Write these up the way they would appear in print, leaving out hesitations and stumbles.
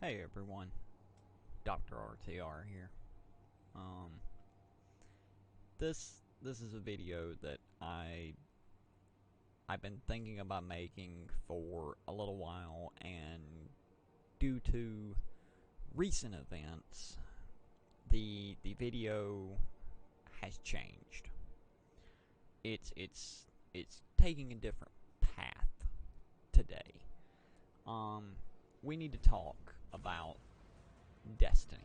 Hey everyone, Dr. RTR here. Um, this is a video that I've been thinking about making for a little while, and due to recent events, the video has changed. It's taking a different path today. We need to talk about Destiny.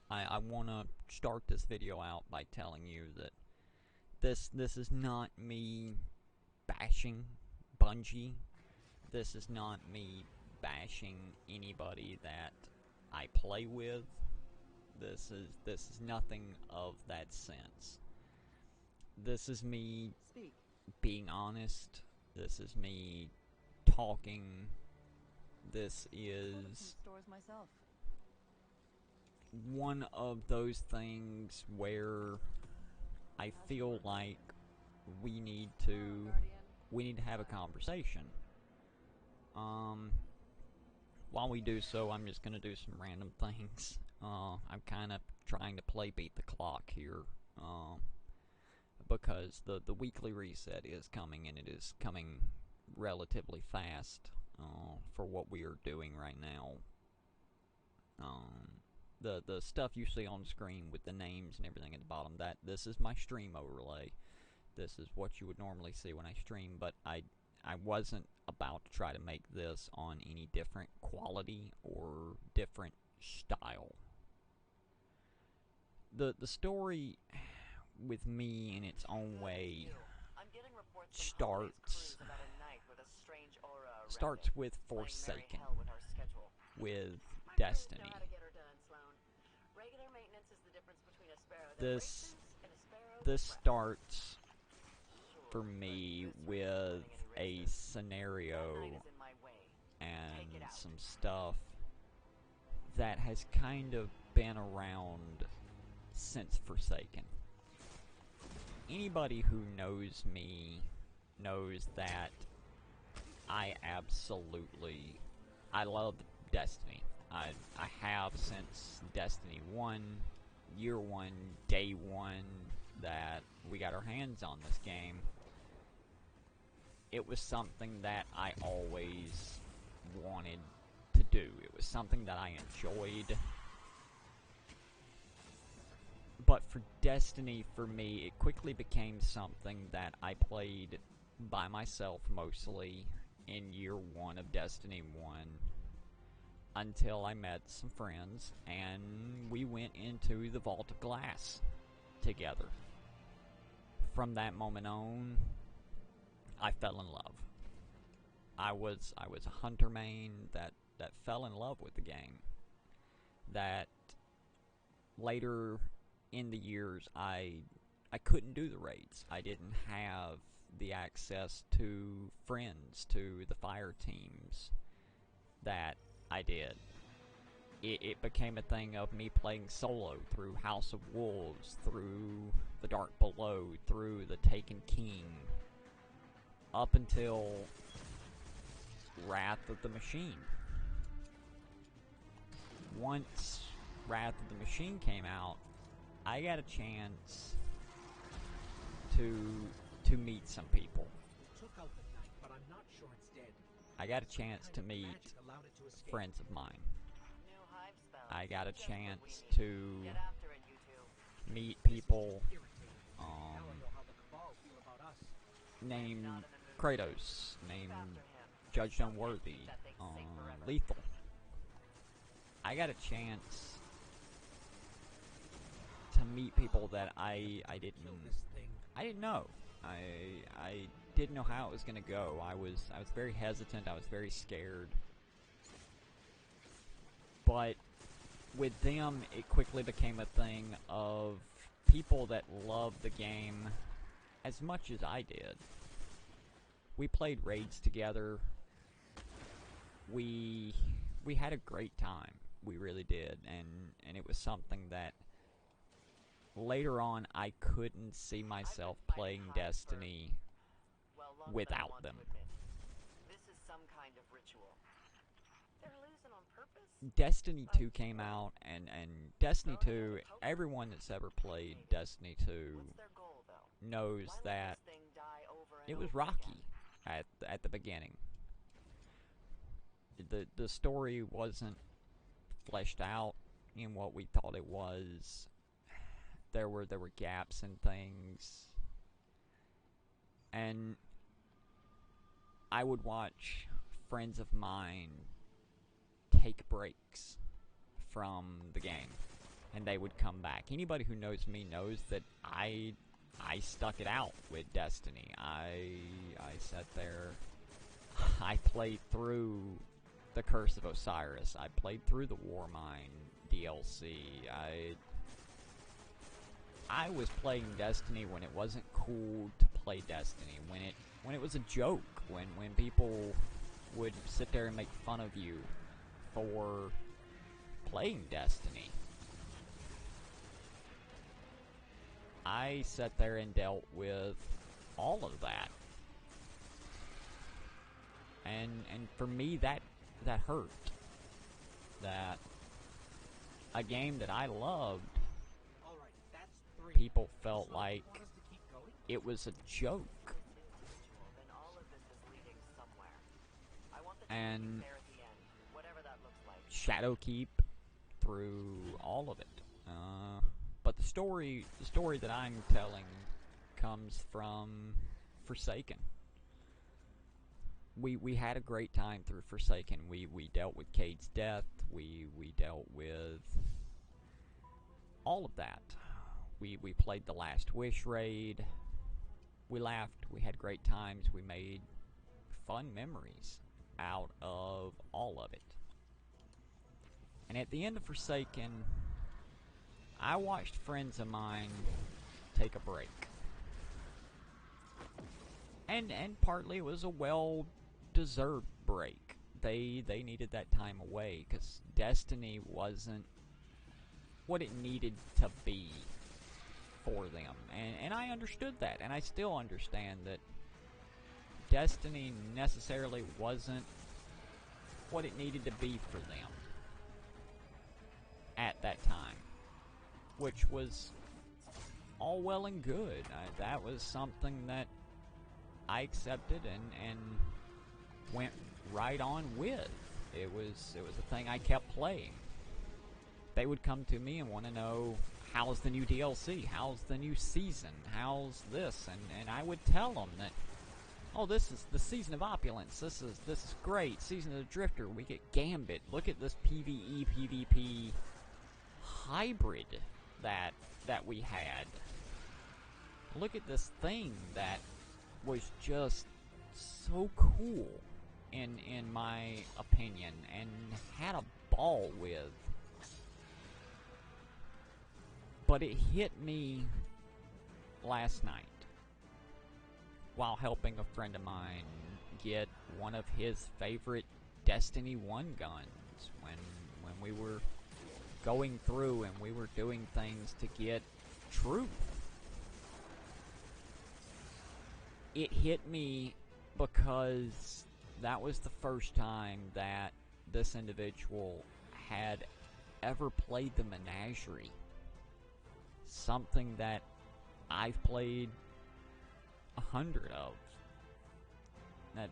I want to start this video out by telling you that this is not me bashing Bungie. This is not me bashing anybody that I play with. This is nothing of that sense. This is me being honest. This is me talking. This is one of those things where I feel like we need to have a conversation. While we do so, I'm just gonna do some random things. I'm kind of trying to beat the clock here, because the weekly reset is coming, and it is coming relatively fast for what we are doing right now. The stuff you see on screen with the names and everything at the bottom, this is my stream overlay. This is what you would normally see when I stream, but I wasn't about to try to make this on any different quality or different style. The story with me in its own way starts with Forsaken, with Destiny. This starts for me with a scenario and some stuff that has kind of been around since Forsaken. Anybody who knows me knows that I love Destiny. I have since Destiny 1, year 1, day 1 that we got our hands on this game. It was something that I always wanted to do. It was something that I enjoyed. But for Destiny, for me, it quickly became something that I played by myself mostly in year 1 of Destiny 1, until I met some friends and we went into the Vault of Glass together. From that moment on, I fell in love. I was a hunter main that fell in love with the game. That later in the years, I couldn't do the raids. I didn't have the access to friends, to the fire teams that I did. It became a thing of me playing solo through House of Wolves, through The Dark Below, through The Taken King, up until Wrath of the Machine. Once Wrath of the Machine came out, I got a chance to meet some people. I got a chance to meet friends of mine. I got a chance to meet people named Kratos, named Judged Unworthy, Lethal. I got a chance to meet people that I didn't know. I didn't know how it was gonna go. I was very hesitant. I was very scared. But with them, it quickly became a thing of people that loved the game as much as I did. We played raids together. We had a great time. We really did, and it was something that later on I couldn't see myself playing Destiny without them. Destiny 2 came out, and Destiny 2, everyone that's ever played Destiny 2 knows that it was rocky at the beginning. The story wasn't fleshed out in what we thought it was. There were gaps in things, and I would watch friends of mine take breaks from the game, and they would come back. Anybody who knows me knows that I stuck it out with Destiny. I sat there. I played through the Curse of Osiris. I played through the Warmind DLC. I was playing Destiny when it wasn't cool to play Destiny. When it was a joke. When people would sit there and make fun of you for playing Destiny. I sat there and dealt with all of that. And for me that hurt. That a game that I loved, people felt like it was a joke. And Shadowkeep through all of it. But the story that I'm telling comes from Forsaken. We had a great time through Forsaken. We dealt with Cade's death. We dealt with all of that. We played the Last Wish raid. We laughed. We had great times. We made fun memories out of all of it. And at the end of Forsaken, I watched friends of mine take a break. And partly it was a well-deserved break. They needed that time away, because Destiny wasn't what it needed to be for them. And I understood that, and I still understand that Destiny necessarily wasn't what it needed to be for them at that time, which was all well and good. That was something that I accepted and went right on with. It was a thing I kept playing. They would come to me and want to know, how's the new DLC? How's the new season? How's this? And I would tell them that, oh, this is the Season of Opulence. This is great. Season of the Drifter. We get Gambit. Look at this PvE PvP hybrid that we had. Look at this thing that was just so cool in my opinion, and had a ball with. But it hit me last night while helping a friend of mine get one of his favorite Destiny 1 guns when we were going through and we were doing things to get truth. It hit me because that was the first time that this individual had ever played the Menagerie. Something that I've played 100 of.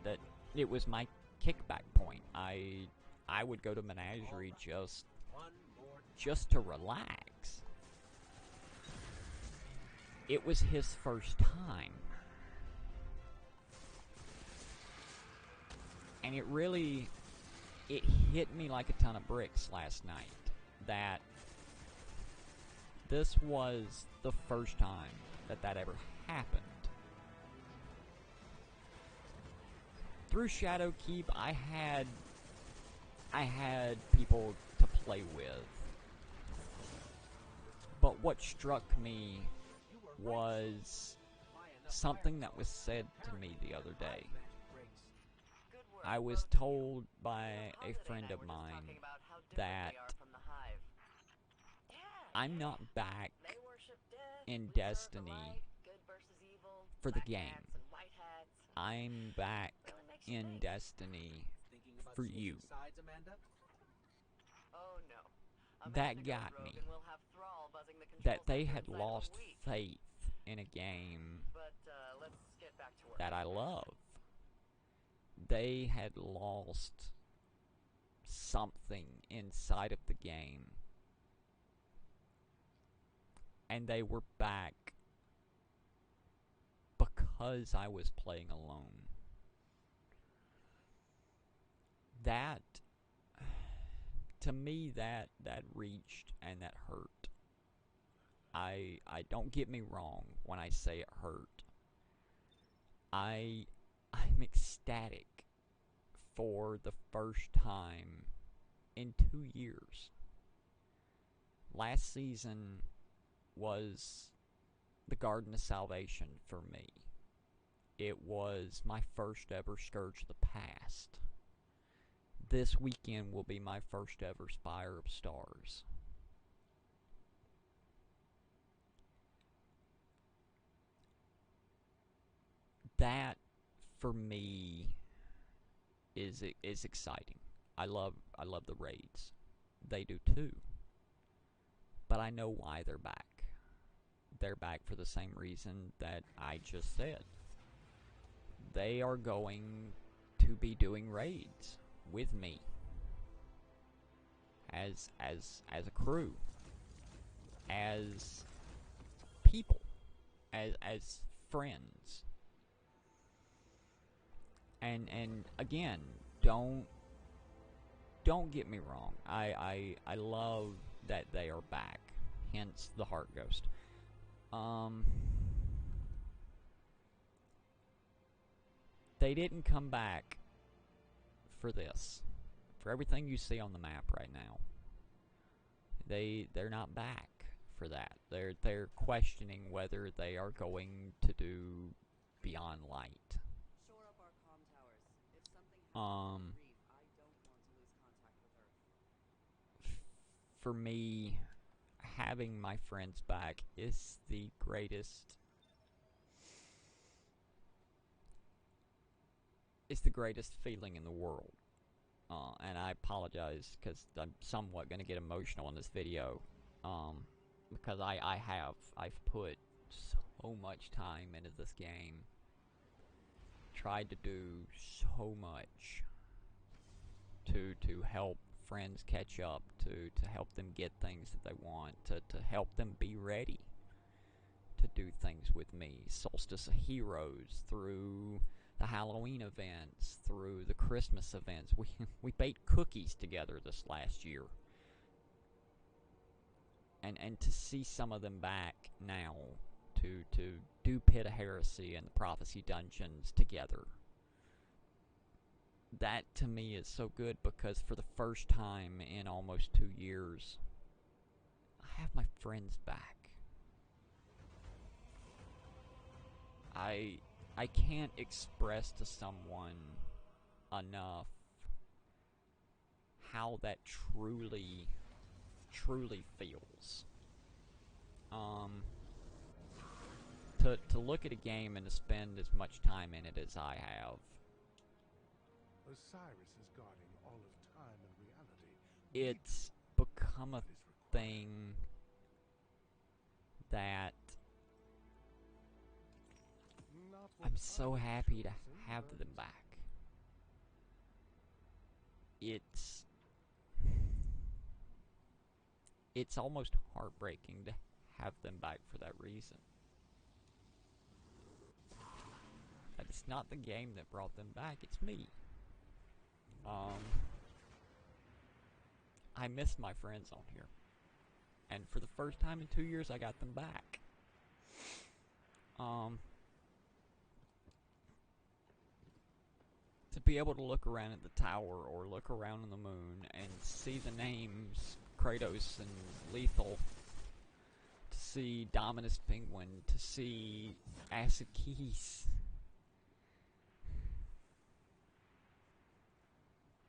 That it was my kickback point. I would go to Menagerie just to relax. It was his first time. And it hit me like a ton of bricks last night that this was the first time that ever happened. Through Shadowkeep, I had people to play with. But what struck me was something that was said to me the other day. I was told by a friend of mine that I'm not back in Destiny for the game. I'm back in Destiny for you. Sides, Amanda? Oh no. That got me. We'll have Thrall buzzing the That control they center had inside of a lost week. faith in a game But let's get back to work. that I love. They had lost something inside of the game. And they were back because I was playing alone. That, to me, that reached and that hurt. I don't get me wrong when I say it hurt. I'm ecstatic for the first time in 2 years. Last season was the Garden of Salvation for me. It was my first ever Scourge of the Past. This weekend will be my first ever Spire of Stars. That, for me, is exciting. I love the raids. They do too. But I know why they're back. They're back for the same reason that I just said. They are going to be doing raids with me as a crew, as people, as friends. And again, don't get me wrong. I love that they are back. Hence the Heart Ghost. They didn't come back for this. For everything you see on the map right now. They're not back for that. They're questioning whether they are going to do Beyond Light. Shore up our comm towers. If something happens to Reef, I don't want to lose contact with Earth. For me, having my friends back is the greatest. It's the greatest feeling in the world. And I apologize because I'm somewhat going to get emotional in this video. Because I've put so much time into this game. Tried to do so much to help friends catch up, to help them get things that they want, to help them be ready to do things with me. Solstice of Heroes, through the Halloween events, through the Christmas events. We baked cookies together this last year. And to see some of them back now, to do Pit of Heresy and the Prophecy Dungeons together. That to me is so good because for the first time in almost 2 years, I have my friends back. I can't express to someone enough how that truly feels. To look at a game and to spend as much time in it as I have. Osiris is guarding all of time and reality. It's become a thing that I'm so happy to have them back. It's almost heartbreaking to have them back for that reason. That it's not the game that brought them back, it's me. I miss my friends on here. And for the first time in 2 years, I got them back. To be able to look around at the tower or look around on the moon and see the names Kratos and Lethal, to see Dominus Penguin, to see Acid Keys.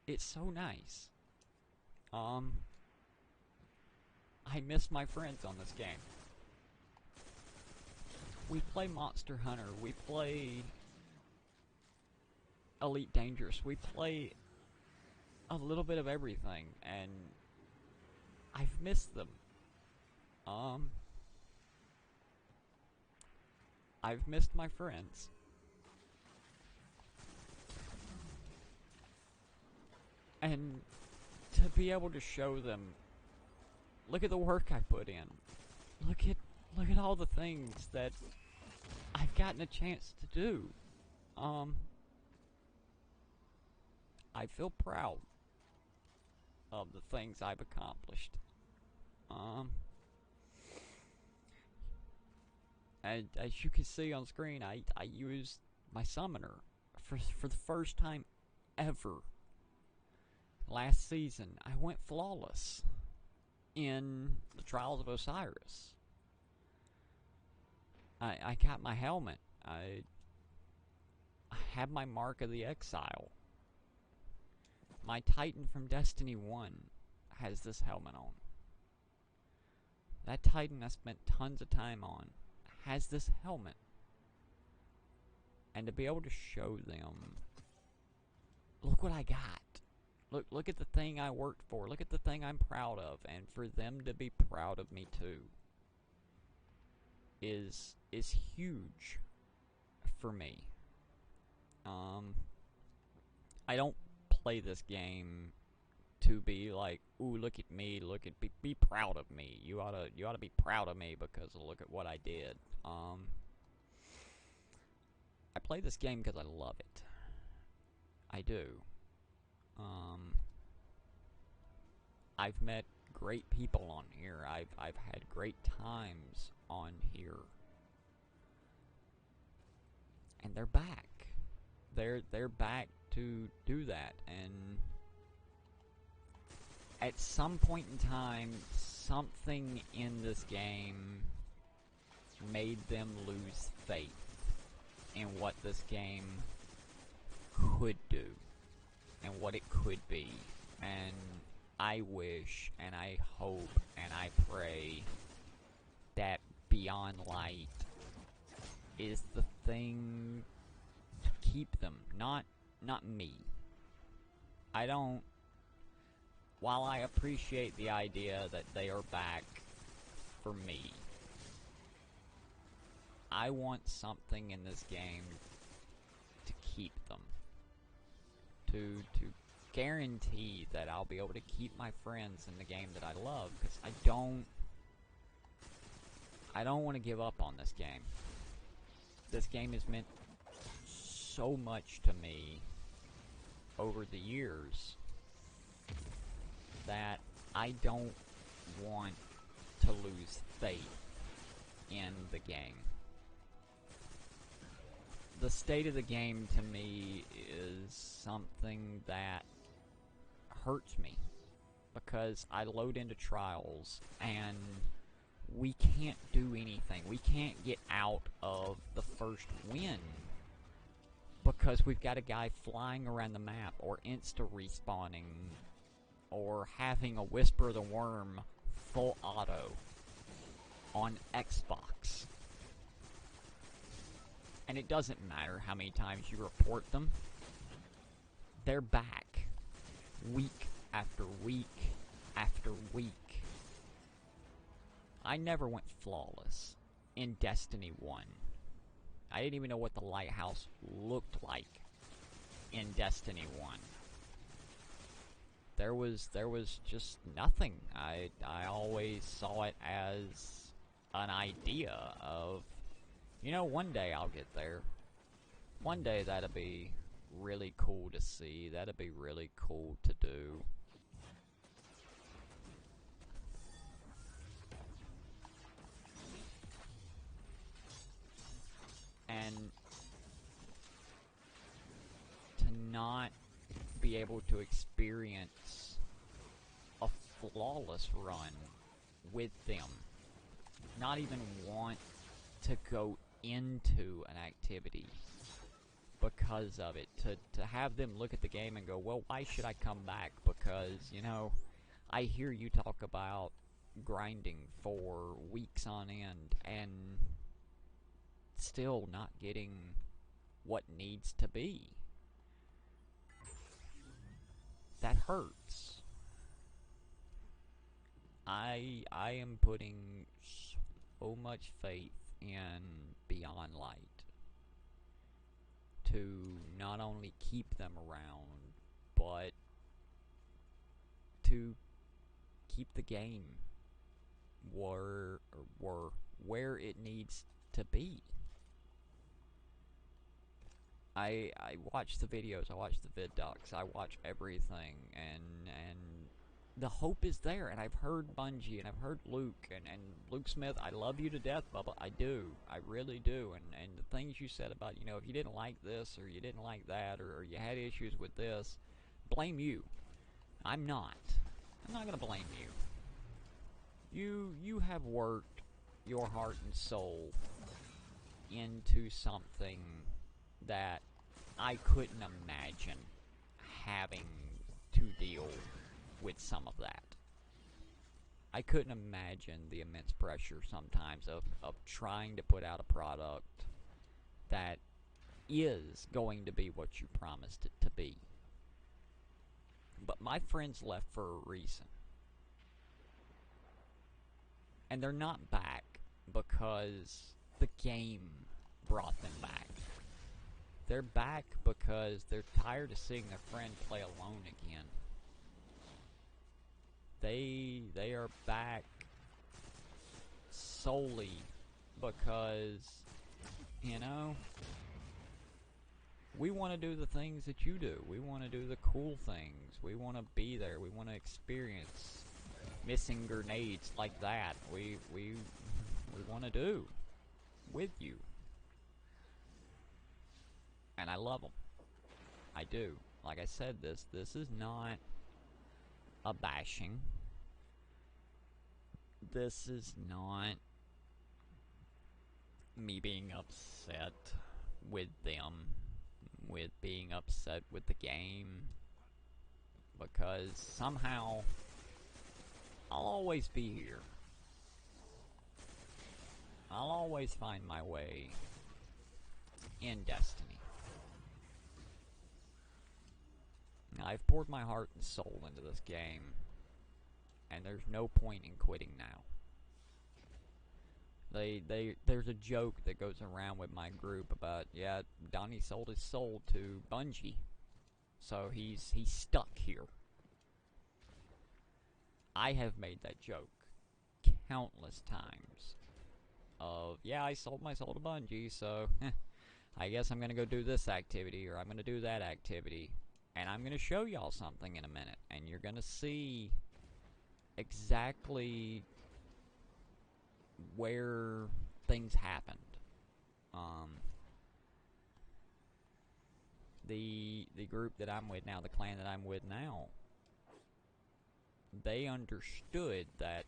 It's so nice. I miss my friends on this game. We play Monster Hunter, we play Elite Dangerous, we play a little bit of everything, and I've missed them. I've missed my friends. And to be able to show them, look at the work I put in. Look at all the things that I've gotten a chance to do. I feel proud of the things I've accomplished. And as you can see on screen, I used my summoner for the first time ever. Last season, I went flawless in the Trials of Osiris. I got my helmet. I have my Mark of the Exile. My Titan from Destiny 1 has this helmet on. That Titan I spent tons of time on has this helmet. And to be able to show them, look what I got. Look at the thing I worked for. Look at the thing I'm proud of. And for them to be proud of me too is huge for me. I don't play this game to be like, ooh, look at me, be proud of me. You ought to be proud of me because look at what I did. I play this game because I love it. I do. I've met great people on here. I've had great times on here. And they're back. They're back to do that, and at some point in time, something in this game made them lose faith in what this game could do and what it could be. And I wish and I hope and I pray that Beyond Light is the thing to keep them, not me. While I appreciate the idea that they are back for me, I want something in this game to keep them. To guarantee that I'll be able to keep my friends in the game that I love, because I don't want to give up on this game. This game has meant so much to me over the years that I don't want to lose faith in the game. The state of the game to me is something that hurts me, because I load into Trials and we can't do anything. We can't get out of the first win because we've got a guy flying around the map, or insta-respawning, or having a Whisper of the Worm full auto on Xbox. And it doesn't matter how many times you report them. They're back. Week after week after week. I never went flawless in Destiny 1. I didn't even know what the lighthouse looked like in Destiny 1. There was just nothing. I always saw it as an idea of, you know, one day I'll get there. One day that'll be really cool to see. That'll be really cool to do. And to not be able to experience a flawless run with them, not even want to go into an activity because of it, to have them look at the game and go, well, why should I come back? Because, you know, I hear you talk about grinding for weeks on end and still not getting what needs to be. That hurts. I am putting so much faith in Beyond Light to not only keep them around, but to keep the game where it needs to be. I watch the videos, I watch the vid docs, I watch everything, and the hope is there. And I've heard Bungie, and I've heard Luke, and Luke Smith. I love you to death, Bubba. I do. I really do. And the things you said about, you know, if you didn't like this, or you didn't like that, or you had issues with this, blame you. I'm not gonna blame you. You have worked your heart and soul into something that I couldn't imagine having to deal with some of that. I couldn't imagine the immense pressure sometimes of trying to put out a product that is going to be what you promised it to be. But my friends left for a reason. And they're not back because the game brought them back. They're back because they're tired of seeing their friend play alone again. They are back solely because, you know, we want to do the things that you do. We want to do the cool things. We want to be there. We want to experience missing grenades like that. We want to do with you. And I love them. I do. Like I said, this is not a bashing. This is not me being upset with them, with being upset with the game, because somehow I'll always be here. I'll always find my way in Destiny. I've poured my heart and soul into this game, and there's no point in quitting now. There's a joke that goes around with my group about, yeah, Donnie sold his soul to Bungie, so he's stuck here. I have made that joke countless times of, yeah, I sold my soul to Bungie, so I guess I'm gonna go do this activity, or I'm gonna do that activity. And I'm going to show y'all something in a minute, and you're going to see exactly where things happened. The group that I'm with now, the clan that I'm with now, they understood that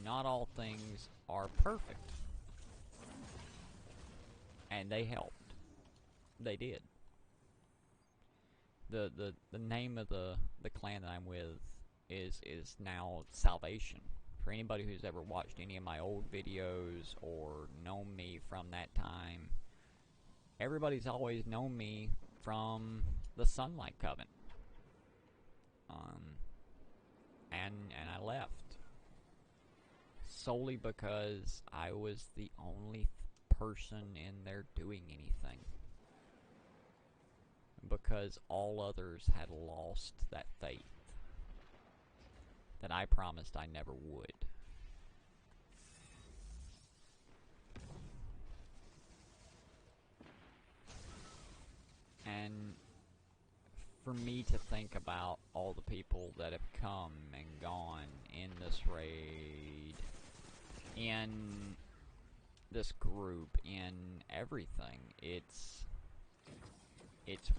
not all things are perfect. And they helped. They did. The name of the clan that I'm with is now Salvation. For anybody who's ever watched any of my old videos or known me from that time, everybody's always known me from the Sunlight Coven. And I left solely because I was the only person in there doing anything. Because all others had lost that faith that I promised I never would. And for me to think about all the people that have come and gone in this raid, in this group, in everything, it's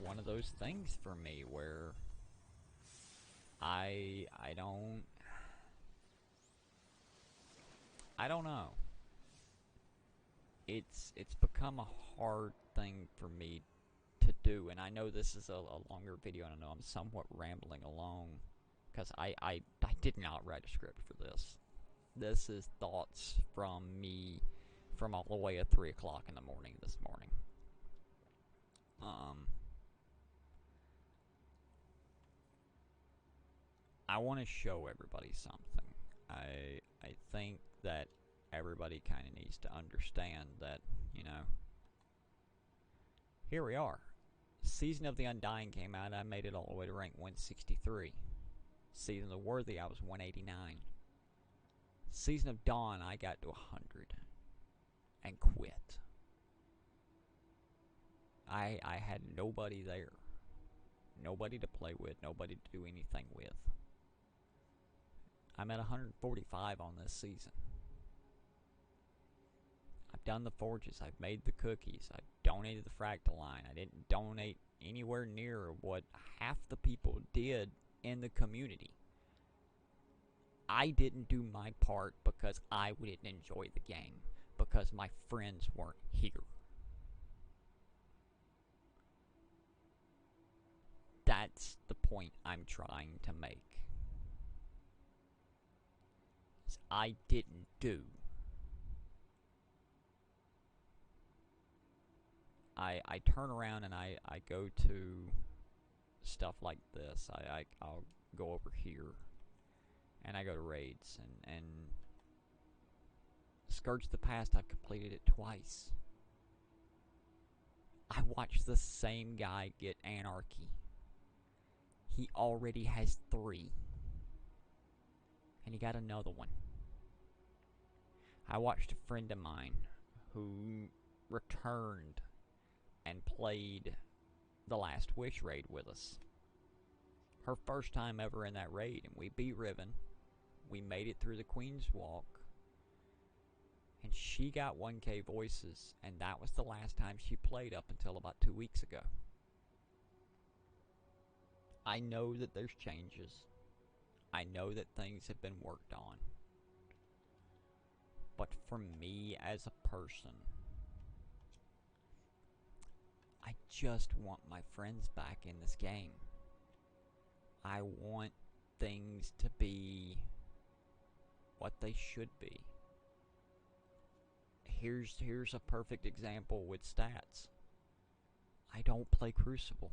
one of those things for me where I don't know. It's become a hard thing for me to do, and I know this is a longer video, and I know I'm somewhat rambling along, because I did not write a script for this. This is thoughts from me from all the way at 3 o'clock in the morning this morning. I want to show everybody something. I think that everybody kind of needs to understand that, here we are. Season of the Undying came out, I made it all the way to rank 163. Season of the Worthy, I was 189. Season of Dawn, I got to 100 and quit. I had nobody there. Nobody to play with, nobody to do anything with. I'm at 145 on this season. I've done the forges, I've made the cookies, I've donated the fractal line. I didn't donate anywhere near what half the people did in the community. I didn't do my part because I didn't enjoy the game, because my friends weren't here. That's the point I'm trying to make. I didn't do. I turn around and I go to stuff like this. I'll go over here and I go to raids and Scourge of the Past, I've completed it twice. I watched the same guy get Anarchy. He already has 3. And he got another one. I watched a friend of mine who returned and played the Last Wish raid with us. Her first time ever in that raid, and we beat Riven. We made it through the Queen's Walk. And she got 1K voices, and that was the last time she played up until about 2 weeks ago. I know that there's changes. I know that things have been worked on. But for me as a person, I just want my friends back in this game. I want things to be what they should be. Here's a perfect example with stats. I don't play Crucible.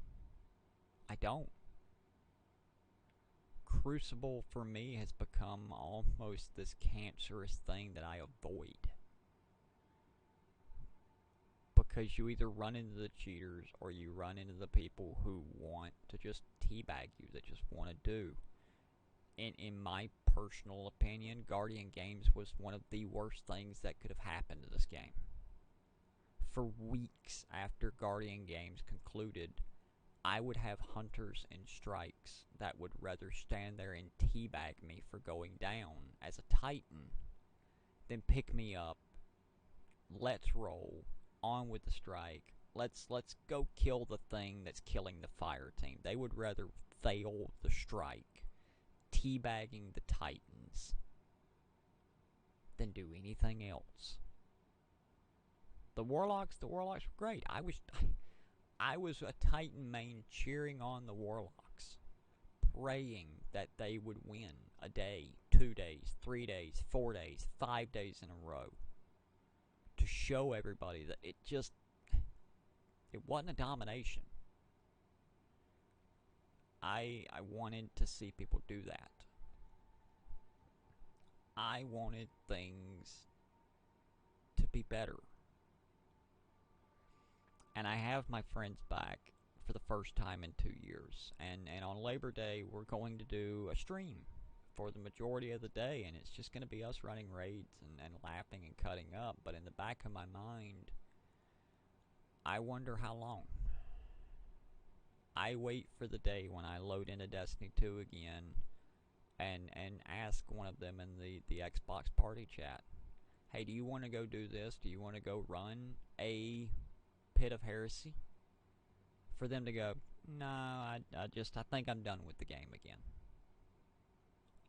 I don't. Crucible for me has become almost this cancerous thing that I avoid. Because you either run into the cheaters or you run into the people who want to just teabag you, that just want to do. In my personal opinion, Guardian Games was one of the worst things that could have happened to this game. For weeks after Guardian Games concluded, I would have hunters and strikes that would rather stand there and teabag me for going down as a Titan than pick me up. Let's roll. On with the strike. Let's go kill the thing that's killing the fire team. They would rather fail the strike, teabagging the Titans, than do anything else. The Warlocks were great. I was a Titan main cheering on the Warlocks, praying that they would win a day, 2 days, 3 days, 4 days, 5 days in a row, to show everybody that it wasn't a domination. I wanted to see people do that. I wanted things to be better. And I have my friends back for the first time in 2 years. And on Labor Day, we're going to do a stream for the majority of the day. And it's just going to be us running raids and laughing and cutting up. But in the back of my mind, I wonder how long. I wait for the day when I load into Destiny 2 again and ask one of them in the Xbox party chat, hey, do you want to go do this? Do you want to go run a Pit of Heresy? For them to go, no, I think I'm done with the game again.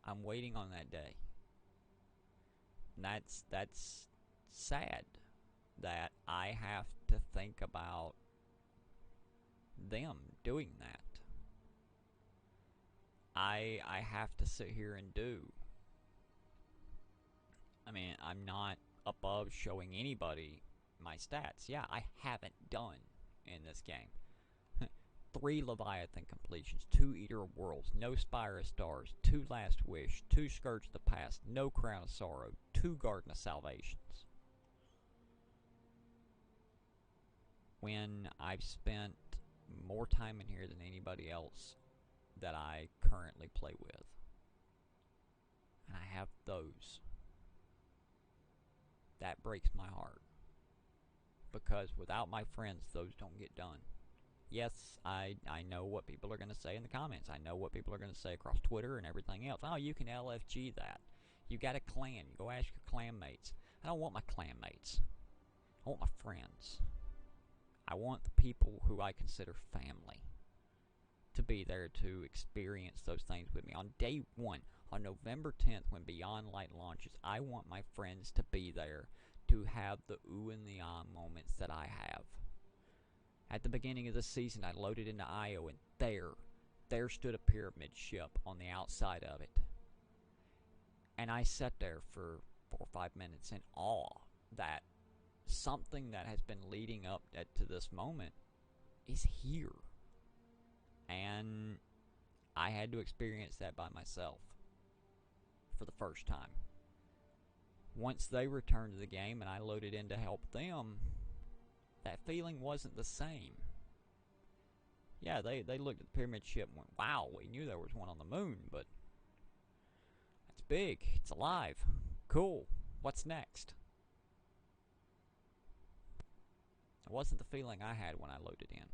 I'm waiting on that day. And that's sad that I have to think about them doing that. I have to sit here and do. I mean, I'm not above showing anybody my stats. Yeah, I haven't done in this game. 3 Leviathan completions, 2 Eater of Worlds, no Spire of Stars, 2 Last Wish, 2 Scourge of the Past, no Crown of Sorrow, 2 Garden of Salvations. When I've spent more time in here than anybody else that I currently play with. And I have those. That breaks my heart. Because without my friends, those don't get done. Yes, I know what people are going to say in the comments. I know what people are going to say across Twitter and everything else. Oh, you can LFG that. You got a clan. You go ask your clan mates. I don't want my clan mates. I want my friends. I want the people who I consider family to be there to experience those things with me. On day 1, on November 10th, when Beyond Light launches, I want my friends to be there to have the ooh and the ah moments that I have. At the beginning of the season, I loaded into Io, and there stood a pyramid ship on the outside of it. And I sat there for 4 or 5 minutes in awe that something that has been leading up to this moment is here. And I had to experience that by myself for the first time. Once they returned to the game and I loaded in to help them, that feeling wasn't the same. Yeah, they looked at the pyramid ship and went, wow, we knew there was one on the moon, but it's big, it's alive, cool, what's next? It wasn't the feeling I had when I loaded in.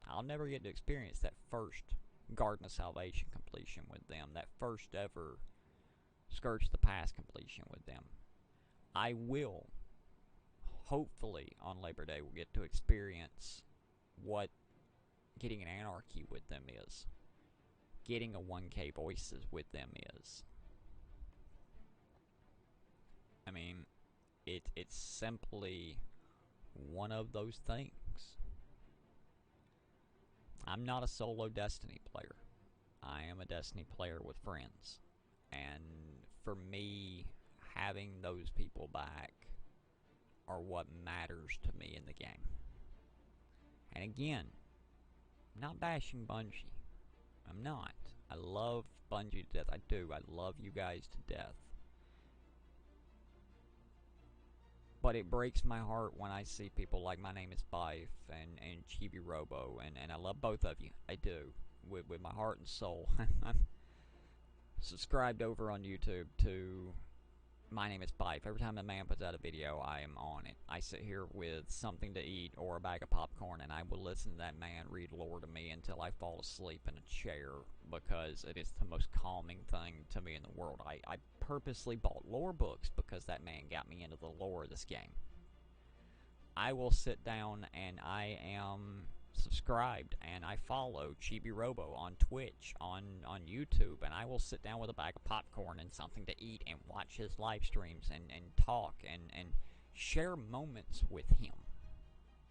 I'll never get to experience that first Garden of Salvation completion with them, that first ever Scourge of the Past completion with them. I will, hopefully on Labor Day, we'll get to experience what getting an Anarchy with them is. Getting a 1K Voices with them is. I mean, it's simply one of those things. I'm not a solo Destiny player. I am a Destiny player with friends. And for me, having those people back are what matters to me in the game. And again, I'm not bashing Bungie. I'm not. I love Bungie to death. I do. I love you guys to death. But it breaks my heart when I see people like My Name is Bife and Chibi Robo, and I love both of you. I do. With my heart and soul. I'm subscribed over on YouTube to My Name is Bife. Every time a man puts out a video, I am on it. I sit here with something to eat or a bag of popcorn, and I will listen to that man read lore to me until I fall asleep in a chair, because it is the most calming thing to me in the world. I purposely bought lore books because that man got me into the lore of this game. I will sit down and I am subscribed and I follow Chibi Robo on Twitch, on YouTube, and I will sit down with a bag of popcorn and something to eat and watch his live streams and talk and share moments with him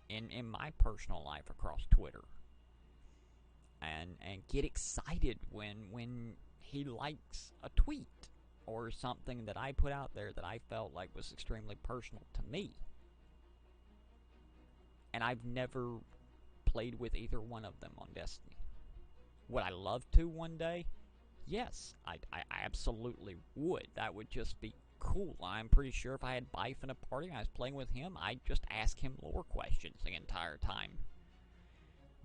in my personal life across Twitter, and get excited when he likes a tweet or something that I put out there that I felt like was extremely personal to me. And I've never played with either one of them on Destiny. Would I love to one day? Yes, I absolutely would. That would just be cool. I'm pretty sure if I had Bife in a party and I was playing with him, I'd just ask him lore questions the entire time.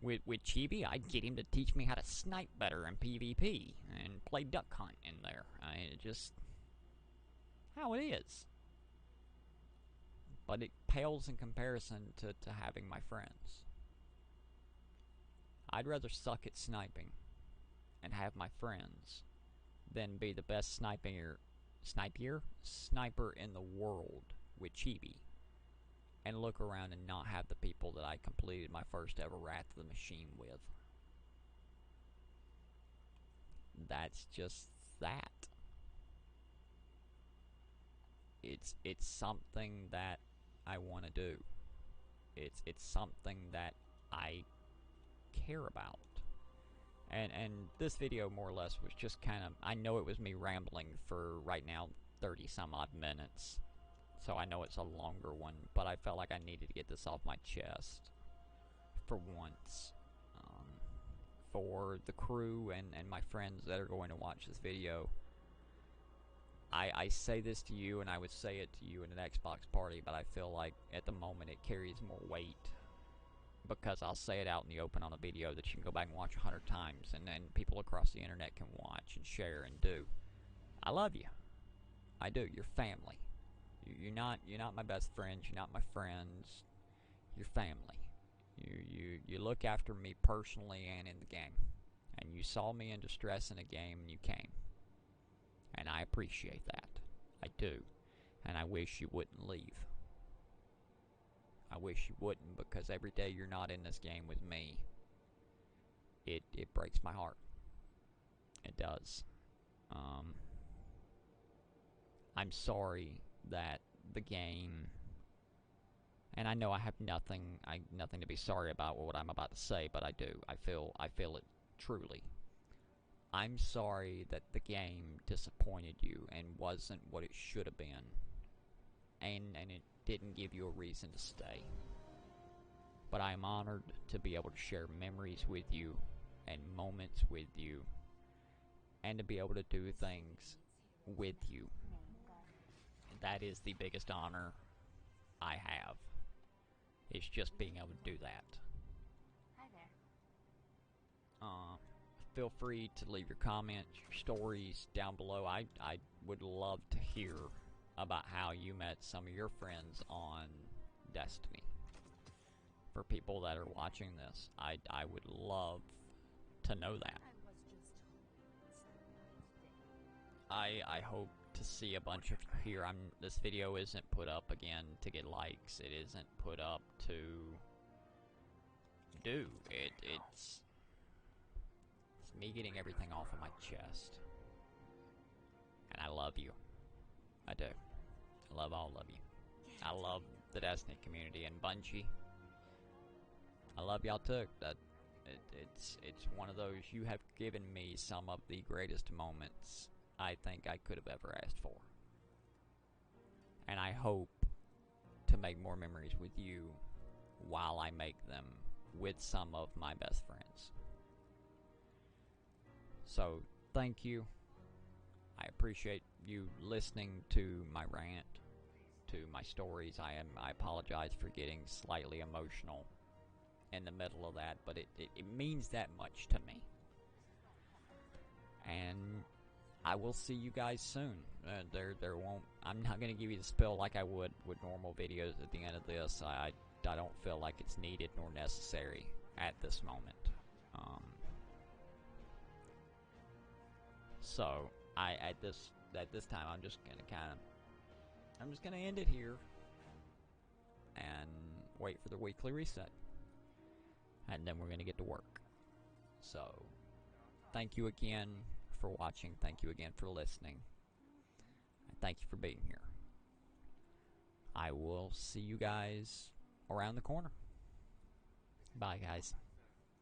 With Chibi, I'd get him to teach me how to snipe better in PvP and play duck hunt in there. Just how it is. But it pales in comparison to having my friends. I'd rather suck at sniping and have my friends than be the best sniper in the world with Chibi and look around and not have the people that I completed my first ever Wrath of the Machine with. That's just that. It's something that I want to do. It's something that I care about. And this video more or less was just kind of, I know it was me rambling for right now 30 some odd minutes, so I know it's a longer one, but I felt like I needed to get this off my chest for once. for the crew and my friends that are going to watch this video. I say this to you, and I would say it to you in an Xbox party, but I feel like at the moment it carries more weight because I'll say it out in the open on a video that you can go back and watch 100 times, and then people across the internet can watch and share and do. I love you. I do. You're family. You're not my best friends. You're not my friends. You're family. You look after me personally and in the game. And you saw me in distress in a game and you came. And I appreciate that. I do. And I wish you wouldn't leave. I wish you wouldn't, because every day you're not in this game with me, it breaks my heart. It does. I'm sorry that the game, and I know I have nothing to be sorry about with what I'm about to say, but I do. I feel it truly. I'm sorry that the game disappointed you and wasn't what it should have been, and it didn't give you a reason to stay. But I am honored to be able to share memories with you and moments with you, and to be able to do things with you. That is the biggest honor I have. It's just being able to do that. Hi there. Feel free to leave your comments, your stories down below. I would love to hear about how you met some of your friends on Destiny. For people that are watching this, I would love to know that. I hope to see a bunch of you here. This video isn't put up again to get likes. It isn't put up to do. It's me getting everything off of my chest. And I love you. I do. I love all of you. I love the Destiny community and Bungie. I love y'all too. It's one of those, you have given me some of the greatest moments I think I could have ever asked for. And I hope to make more memories with you while I make them with some of my best friends. So, thank you. I appreciate you listening to my rant, to my stories. I apologize for getting slightly emotional in the middle of that, but it means that much to me. And I will see you guys soon. There won't. I'm not gonna give you the spill like I would with normal videos at the end of this. I don't feel like it's needed nor necessary at this moment. So at this time, I'm just gonna end it here and wait for the weekly reset, and then we're gonna get to work. So thank you again for watching. Thank you again for listening. And thank you for being here. I will see you guys around the corner. Bye, guys.